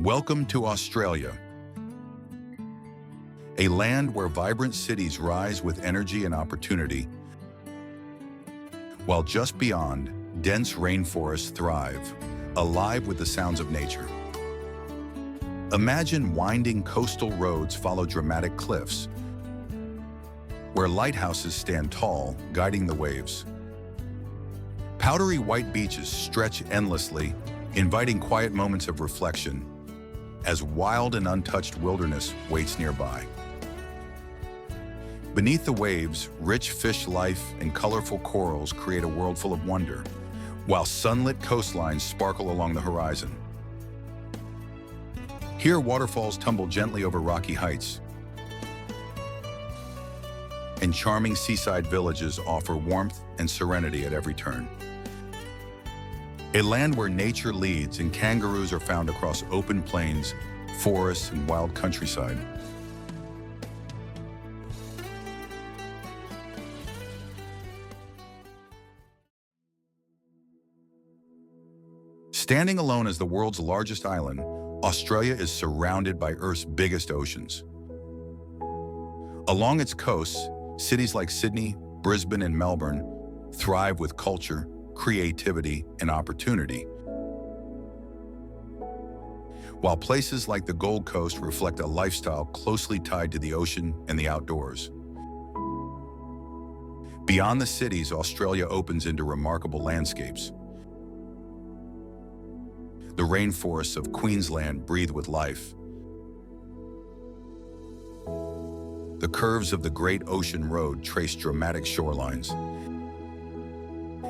Welcome to Australia, a land where vibrant cities rise with energy and opportunity, while just beyond, dense rainforests thrive, alive with the sounds of nature. Imagine winding coastal roads follow dramatic cliffs, where lighthouses stand tall, guiding the waves. Powdery white beaches stretch endlessly, inviting quiet moments of reflection, as wild and untouched wilderness waits nearby. Beneath the waves, rich fish life and colorful corals create a world full of wonder, while sunlit coastlines sparkle along the horizon. Here, waterfalls tumble gently over rocky heights, and charming seaside villages offer warmth and serenity at every turn. A land where nature leads and kangaroos are found across open plains, forests, and wild countryside. Standing alone as the world's largest island, Australia is surrounded by Earth's biggest oceans. Along its coasts, cities like Sydney, Brisbane, and Melbourne thrive with culture, creativity, and opportunity, while places like the Gold Coast reflect a lifestyle closely tied to the ocean and the outdoors. Beyond the cities, Australia opens into remarkable landscapes. The rainforests of Queensland breathe with life. The curves of the Great Ocean Road trace dramatic shorelines.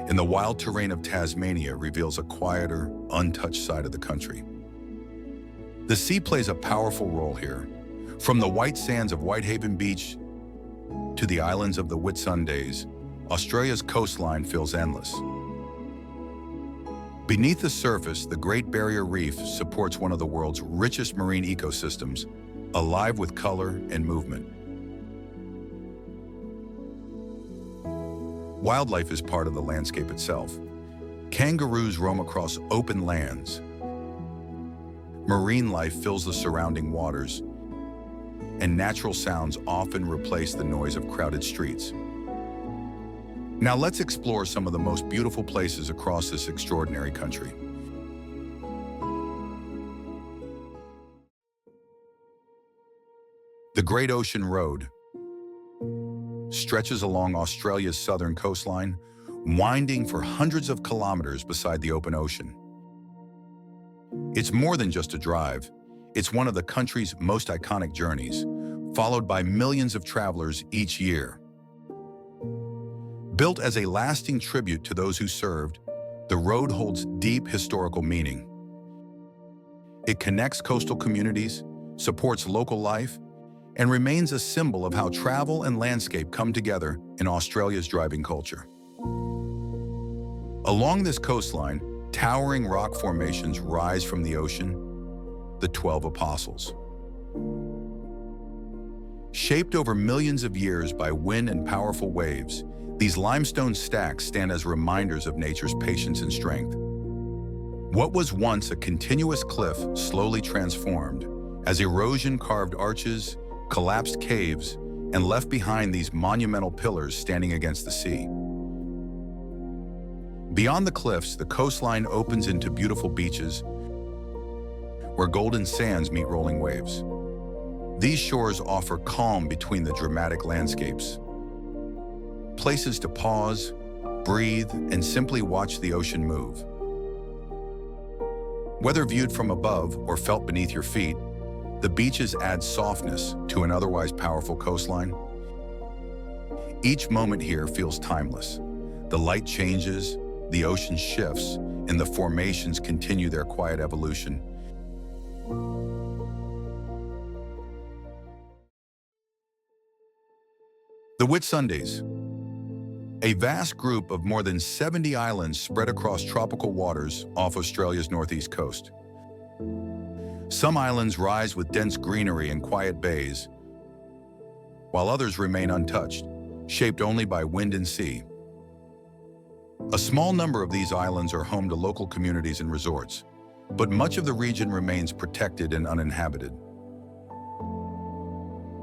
And the wild terrain of Tasmania reveals a quieter, untouched side of the country. The sea plays a powerful role here. From the white sands of Whitehaven Beach to the islands of the Whitsundays, Australia's coastline feels endless. Beneath the surface, the Great Barrier Reef supports one of the world's richest marine ecosystems, alive with color and movement. Wildlife is part of the landscape itself. Kangaroos roam across open lands. Marine life fills the surrounding waters, and natural sounds often replace the noise of crowded streets. Now let's explore some of the most beautiful places across this extraordinary country. The Great Ocean Road stretches along Australia's southern coastline, winding for hundreds of kilometers beside the open ocean. It's more than just a drive. It's one of the country's most iconic journeys, followed by millions of travelers each year. Built as a lasting tribute to those who served, the road holds deep historical meaning. It connects coastal communities, supports local life, and remains a symbol of how travel and landscape come together in Australia's driving culture. Along this coastline, towering rock formations rise from the ocean, the 12 Apostles. Shaped over millions of years by wind and powerful waves, these limestone stacks stand as reminders of nature's patience and strength. What was once a continuous cliff slowly transformed as erosion carved arches, collapsed caves, and left behind these monumental pillars standing against the sea. Beyond the cliffs, the coastline opens into beautiful beaches where golden sands meet rolling waves. These shores offer calm between the dramatic landscapes, places to pause, breathe, and simply watch the ocean move. Whether viewed from above or felt beneath your feet, the beaches add softness to an otherwise powerful coastline. Each moment here feels timeless. The light changes, the ocean shifts, and the formations continue their quiet evolution. The Whitsundays, a vast group of more than 70 islands spread across tropical waters off Australia's northeast coast. Some islands rise with dense greenery and quiet bays, while others remain untouched, shaped only by wind and sea. A small number of these islands are home to local communities and resorts, but much of the region remains protected and uninhabited.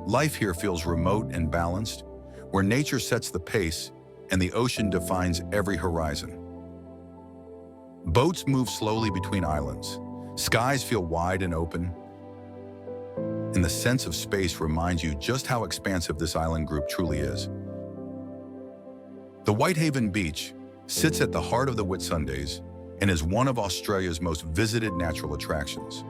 Life here feels remote and balanced, where nature sets the pace and the ocean defines every horizon. Boats move slowly between islands. Skies feel wide and open, and the sense of space reminds you just how expansive this island group truly is. The Whitehaven Beach sits at the heart of the Whitsundays and is one of Australia's most visited natural attractions.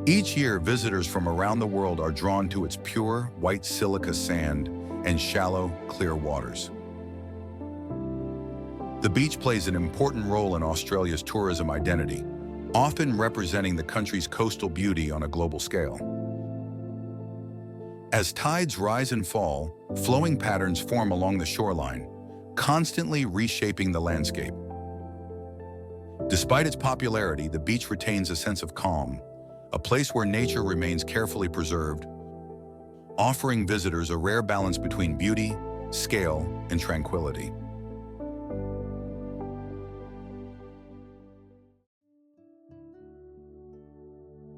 Each year, visitors from around the world are drawn to its pure, white silica sand and shallow, clear waters. The beach plays an important role in Australia's tourism identity, often representing the country's coastal beauty on a global scale. As tides rise and fall, flowing patterns form along the shoreline, constantly reshaping the landscape. Despite its popularity, the beach retains a sense of calm, a place where nature remains carefully preserved, offering visitors a rare balance between beauty, scale, and tranquility.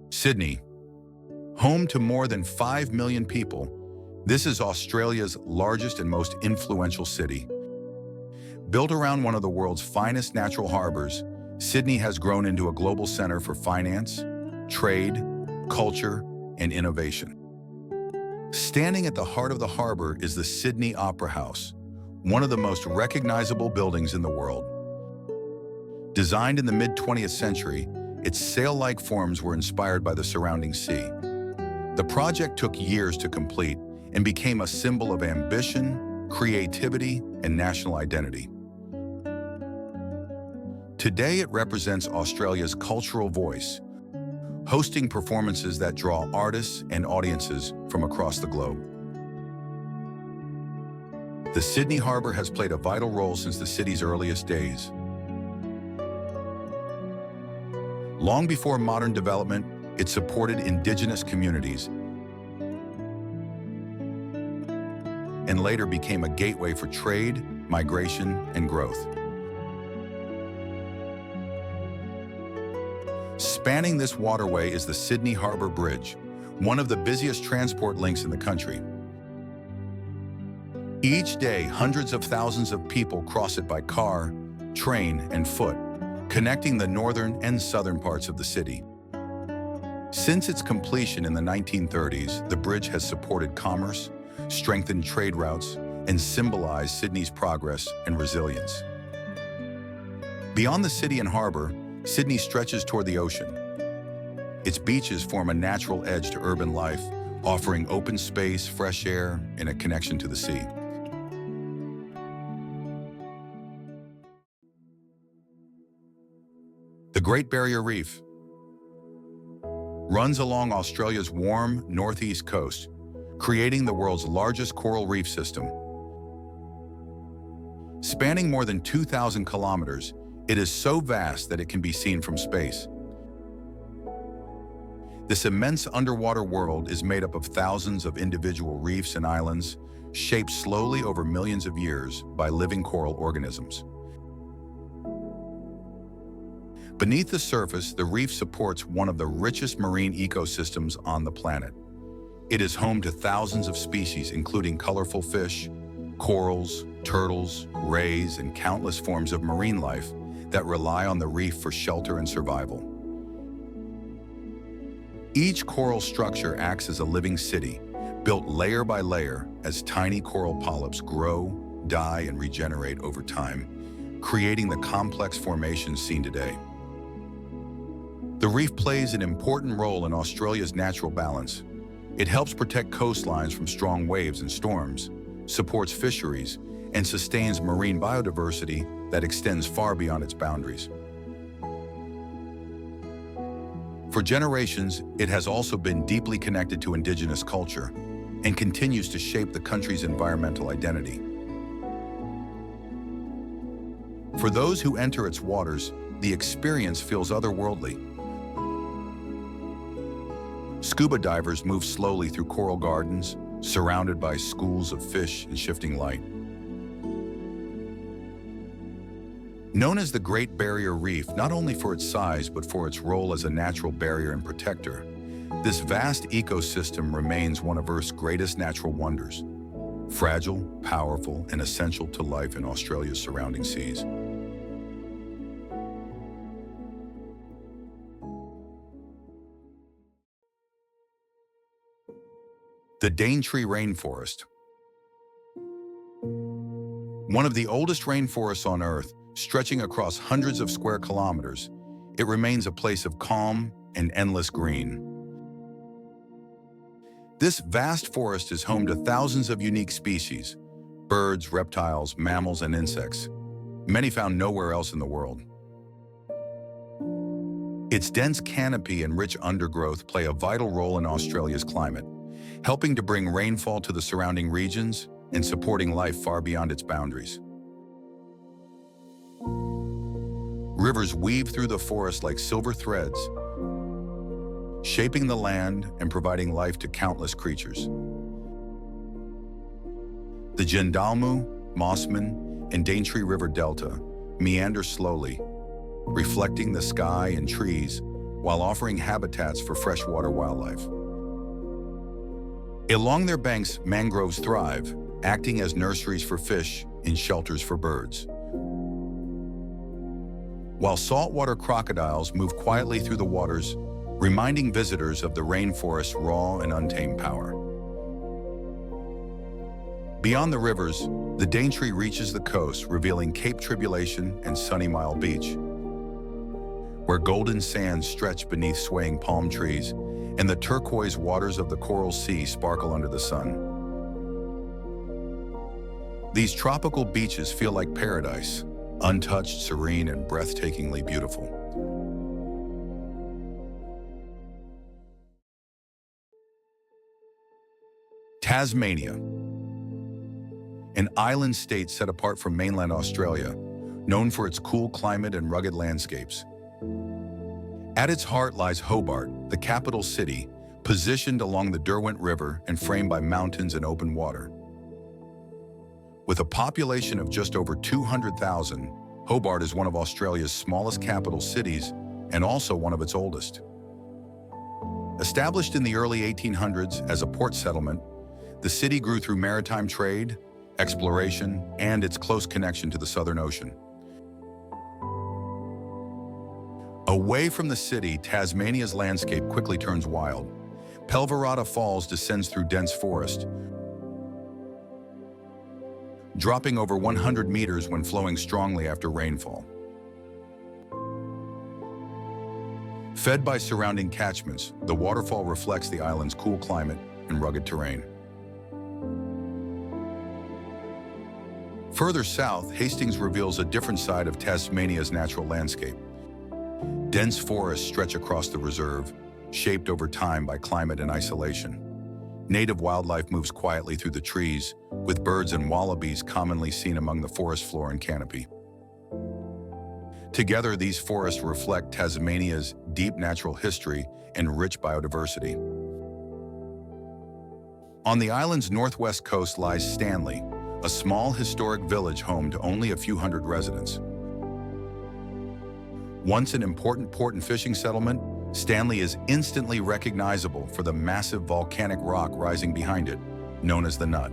Sydney, home to more than 5 million people, this is Australia's largest and most influential city. Built around one of the world's finest natural harbors, Sydney has grown into a global center for finance, trade, culture, and innovation. Standing at the heart of the harbor is the Sydney Opera House, one of the most recognizable buildings in the world. Designed in the mid-20th century, its sail-like forms were inspired by the surrounding sea. The project took years to complete and became a symbol of ambition, creativity, and national identity. Today, it represents Australia's cultural voice, hosting performances that draw artists and audiences from across the globe. The Sydney Harbour has played a vital role since the city's earliest days. Long before modern development, it supported indigenous communities and later became a gateway for trade, migration, and growth. Spanning this waterway is the Sydney Harbour Bridge, one of the busiest transport links in the country. Each day, hundreds of thousands of people cross it by car, train, and foot, connecting the northern and southern parts of the city. Since its completion in the 1930s, the bridge has supported commerce, strengthened trade routes, and symbolized Sydney's progress and resilience. Beyond the city and harbour, Sydney stretches toward the ocean. Its beaches form a natural edge to urban life, offering open space, fresh air, and a connection to the sea. The Great Barrier Reef runs along Australia's warm northeast coast, creating the world's largest coral reef system. Spanning more than 2,000 kilometers, it is so vast that it can be seen from space. This immense underwater world is made up of thousands of individual reefs and islands, shaped slowly over millions of years by living coral organisms. Beneath the surface, the reef supports one of the richest marine ecosystems on the planet. It is home to thousands of species, including colorful fish, corals, turtles, rays, and countless forms of marine life that rely on the reef for shelter and survival. Each coral structure acts as a living city, built layer by layer as tiny coral polyps grow, die, and regenerate over time, creating the complex formations seen today. The reef plays an important role in Australia's natural balance. It helps protect coastlines from strong waves and storms, supports fisheries, and sustains marine biodiversity that extends far beyond its boundaries. For generations, it has also been deeply connected to indigenous culture and continues to shape the country's environmental identity. For those who enter its waters, the experience feels otherworldly. Scuba divers move slowly through coral gardens, surrounded by schools of fish and shifting light. Known as the Great Barrier Reef not only for its size but for its role as a natural barrier and protector, this vast ecosystem remains one of Earth's greatest natural wonders, fragile, powerful, and essential to life in Australia's surrounding seas. The Daintree Rainforest. One of the oldest rainforests on Earth, stretching across hundreds of square kilometers, it remains a place of calm and endless green. This vast forest is home to thousands of unique species, birds, reptiles, mammals, and insects, many found nowhere else in the world. Its dense canopy and rich undergrowth play a vital role in Australia's climate, helping to bring rainfall to the surrounding regions and supporting life far beyond its boundaries. Rivers weave through the forest like silver threads, shaping the land and providing life to countless creatures. The Jindalmu, Mossman, and Daintree River Delta meander slowly, reflecting the sky and trees while offering habitats for freshwater wildlife. Along their banks, mangroves thrive, acting as nurseries for fish and shelters for birds. While saltwater crocodiles move quietly through the waters, reminding visitors of the rainforest's raw and untamed power. Beyond the rivers, the Daintree reaches the coast, revealing Cape Tribulation and Sunny Mile Beach, where golden sands stretch beneath swaying palm trees and the turquoise waters of the Coral Sea sparkle under the sun. These tropical beaches feel like paradise, untouched, serene, and breathtakingly beautiful. Tasmania, an island state set apart from mainland Australia, known for its cool climate and rugged landscapes. At its heart lies Hobart, the capital city, positioned along the Derwent River and framed by mountains and open water. With a population of just over 200,000, Hobart is one of Australia's smallest capital cities and also one of its oldest. Established in the early 1800s as a port settlement, the city grew through maritime trade, exploration, and its close connection to the Southern Ocean. Away from the city, Tasmania's landscape quickly turns wild. Pelverada Falls descends through dense forest, dropping over 100 meters when flowing strongly after rainfall. Fed by surrounding catchments, the waterfall reflects the island's cool climate and rugged terrain. Further south, Hastings reveals a different side of Tasmania's natural landscape. Dense forests stretch across the reserve, shaped over time by climate and isolation. Native wildlife moves quietly through the trees, with birds and wallabies commonly seen among the forest floor and canopy. Together, these forests reflect Tasmania's deep natural history and rich biodiversity. On the island's northwest coast lies Stanley, a small historic village home to only a few hundred residents. Once an important port and fishing settlement, Stanley is instantly recognizable for the massive volcanic rock rising behind it, known as the Nut.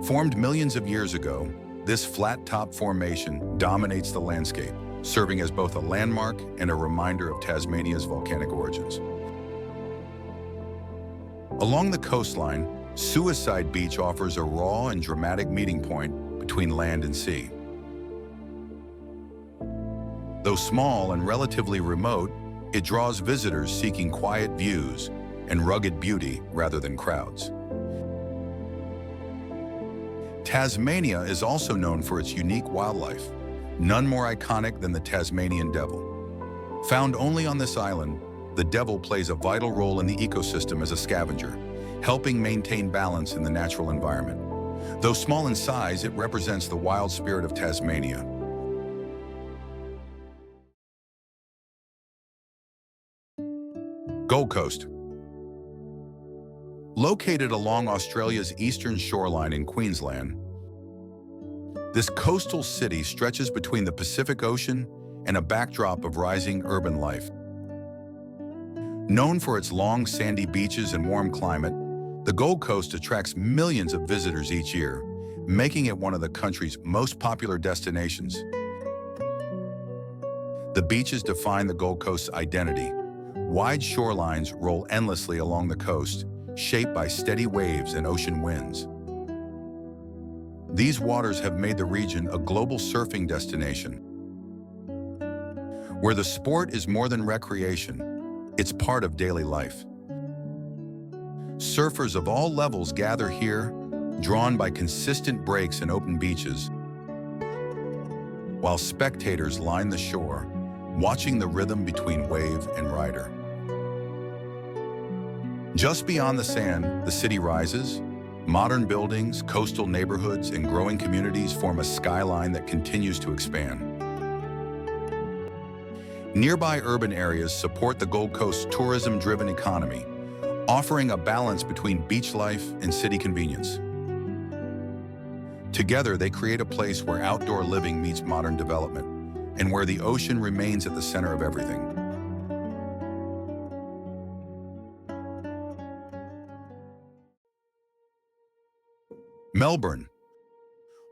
Formed millions of years ago, this flat-top formation dominates the landscape, serving as both a landmark and a reminder of Tasmania's volcanic origins. Along the coastline, Suicide Beach offers a raw and dramatic meeting point between land and sea. Though small and relatively remote, it draws visitors seeking quiet views and rugged beauty rather than crowds. Tasmania is also known for its unique wildlife, none more iconic than the Tasmanian devil. Found only on this island, the devil plays a vital role in the ecosystem as a scavenger, helping maintain balance in the natural environment. Though small in size, it represents the wild spirit of Tasmania. Gold Coast. Located along Australia's eastern shoreline in Queensland, This coastal city stretches between the Pacific Ocean and a backdrop of rising urban life. Known for its long sandy beaches and warm climate, the Gold Coast attracts millions of visitors each year, making it one of the country's most popular destinations. The beaches define the Gold Coast's identity. Wide shorelines roll endlessly along the coast, shaped by steady waves and ocean winds. These waters have made the region a global surfing destination, where the sport is more than recreation, it's part of daily life. Surfers of all levels gather here, drawn by consistent breaks and open beaches, while spectators line the shore, watching the rhythm between wave and rider. Just beyond the sand, the city rises. Modern buildings, coastal neighborhoods, and growing communities form a skyline that continues to expand. Nearby urban areas support the Gold Coast's tourism-driven economy, offering a balance between beach life and city convenience. Together, they create a place where outdoor living meets modern development, and where the ocean remains at the center of everything. Melbourne,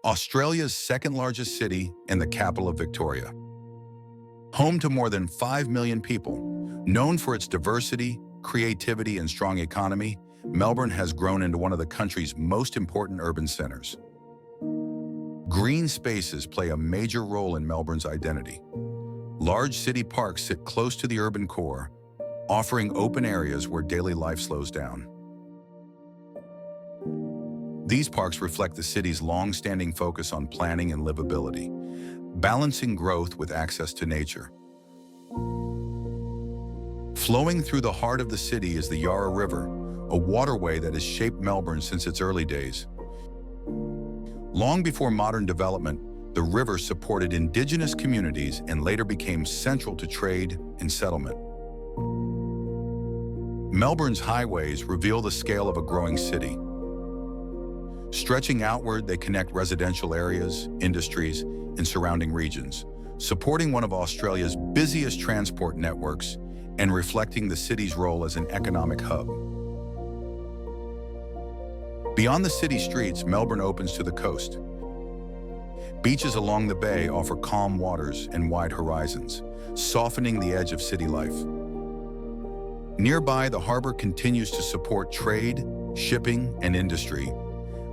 Australia's second-largest city and the capital of Victoria. Home to more than 5 million people, known for its diversity, creativity, and strong economy, Melbourne has grown into one of the country's most important urban centers. Green spaces play a major role in Melbourne's identity. Large city parks sit close to the urban core, offering open areas where daily life slows down. These parks reflect the city's long-standing focus on planning and livability, balancing growth with access to nature. Flowing through the heart of the city is the Yarra River, a waterway that has shaped Melbourne since its early days. Long before modern development, the river supported indigenous communities and later became central to trade and settlement. Melbourne's highways reveal the scale of a growing city. Stretching outward, they connect residential areas, industries, and surrounding regions, supporting one of Australia's busiest transport networks and reflecting the city's role as an economic hub. Beyond the city streets, Melbourne opens to the coast. Beaches along the bay offer calm waters and wide horizons, softening the edge of city life. Nearby, the harbor continues to support trade, shipping, and industry,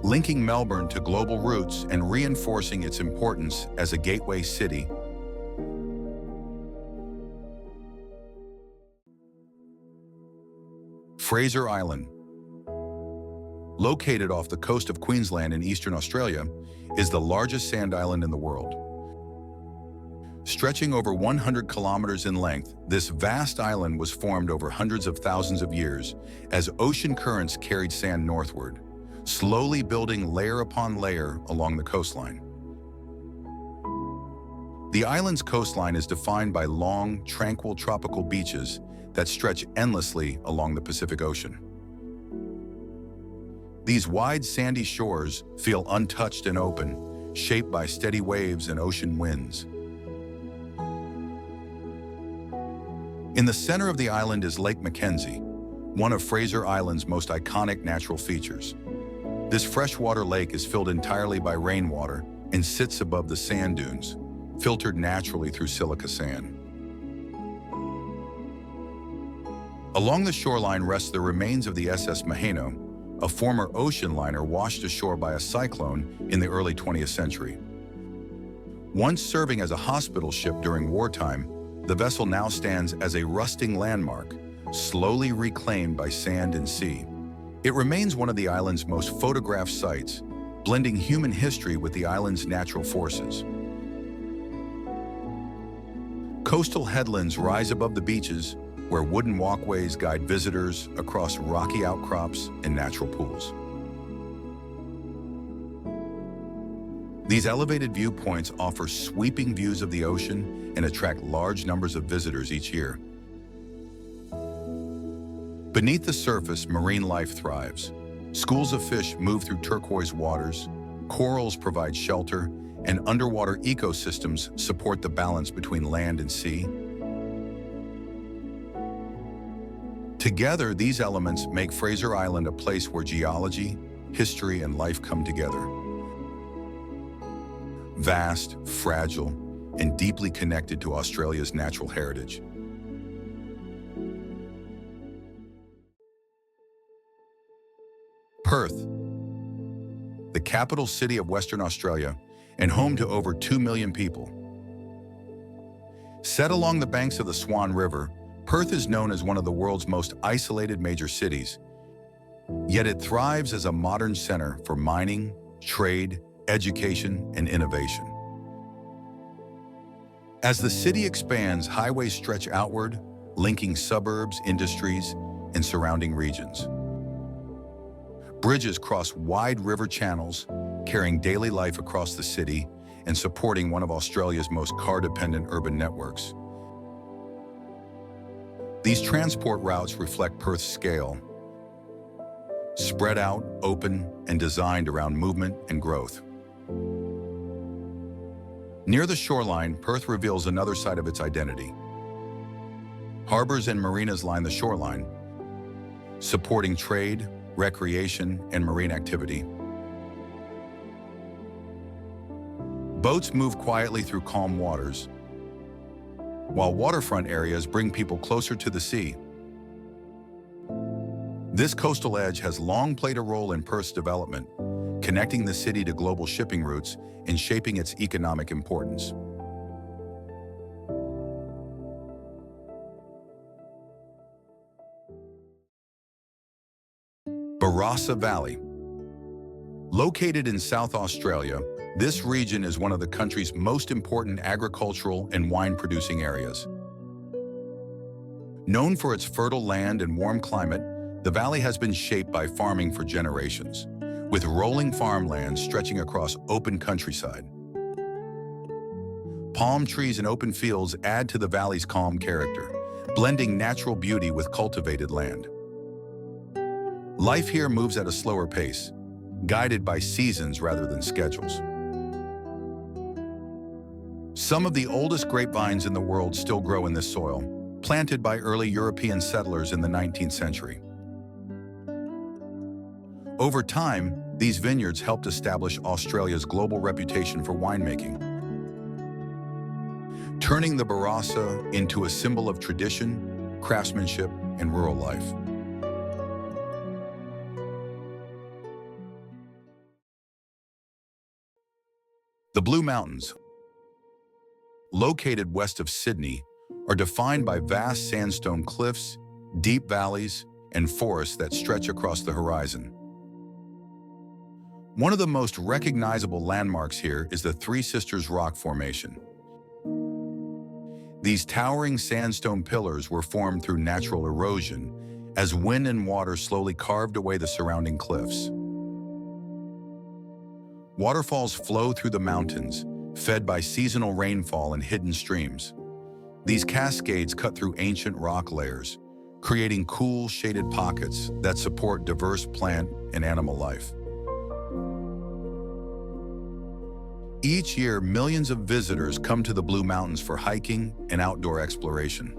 linking Melbourne to global routes and reinforcing its importance as a gateway city. Fraser Island, located off the coast of Queensland in eastern Australia, is the largest sand island in the world. Stretching over 100 kilometers in length, this vast island was formed over hundreds of thousands of years as ocean currents carried sand northward, slowly building layer upon layer along the coastline. The island's coastline is defined by long, tranquil tropical beaches that stretch endlessly along the Pacific Ocean. These wide, sandy shores feel untouched and open, shaped by steady waves and ocean winds. In the center of the island is Lake Mackenzie, one of Fraser Island's most iconic natural features. This freshwater lake is filled entirely by rainwater and sits above the sand dunes, filtered naturally through silica sand. Along the shoreline rests the remains of the SS Maheno, a former ocean liner washed ashore by a cyclone in the early 20th century. Once serving as a hospital ship during wartime, the vessel now stands as a rusting landmark, slowly reclaimed by sand and sea. It remains one of the island's most photographed sites, blending human history with the island's natural forces. Coastal headlands rise above the beaches, where wooden walkways guide visitors across rocky outcrops and natural pools. These elevated viewpoints offer sweeping views of the ocean and attract large numbers of visitors each year. Beneath the surface, marine life thrives. Schools of fish move through turquoise waters, corals provide shelter, and underwater ecosystems support the balance between land and sea. Together, these elements make Fraser Island a place where geology, history, and life come together. Vast, fragile, and deeply connected to Australia's natural heritage. Perth, the capital city of Western Australia and home to over 2 million people. Set along the banks of the Swan River, Perth is known as one of the world's most isolated major cities, yet it thrives as a modern center for mining, trade, education, and innovation. As the city expands, highways stretch outward, linking suburbs, industries, and surrounding regions. Bridges cross wide river channels, carrying daily life across the city and supporting one of Australia's most car-dependent urban networks. These transport routes reflect Perth's scale, spread out, open, and designed around movement and growth. Near the shoreline, Perth reveals another side of its identity. Harbors and marinas line the shoreline, supporting trade, recreation, and marine activity. Boats move quietly through calm waters, while waterfront areas bring people closer to the sea. This coastal edge has long played a role in Perth's development, connecting the city to global shipping routes and shaping its economic importance. Barossa Valley. Located in South Australia, this region is one of the country's most important agricultural and wine-producing areas. Known for its fertile land and warm climate, the valley has been shaped by farming for generations, with rolling farmlands stretching across open countryside. Palm trees and open fields add to the valley's calm character, blending natural beauty with cultivated land. Life here moves at a slower pace, guided by seasons rather than schedules. Some of the oldest grapevines in the world still grow in this soil, planted by early European settlers in the 19th century. Over time, these vineyards helped establish Australia's global reputation for winemaking, turning the Barossa into a symbol of tradition, craftsmanship, and rural life. The Blue Mountains, located west of Sydney, are defined by vast sandstone cliffs, deep valleys, and forests that stretch across the horizon. One of the most recognizable landmarks here is the Three Sisters Rock Formation. These towering sandstone pillars were formed through natural erosion as wind and water slowly carved away the surrounding cliffs. Waterfalls flow through the mountains, fed by seasonal rainfall and hidden streams. These cascades cut through ancient rock layers, creating cool, shaded pockets that support diverse plant and animal life. Each year, millions of visitors come to the Blue Mountains for hiking and outdoor exploration.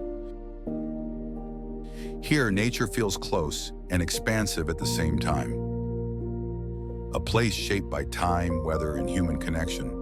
Here, nature feels close and expansive at the same time. A place shaped by time, weather, and human connection.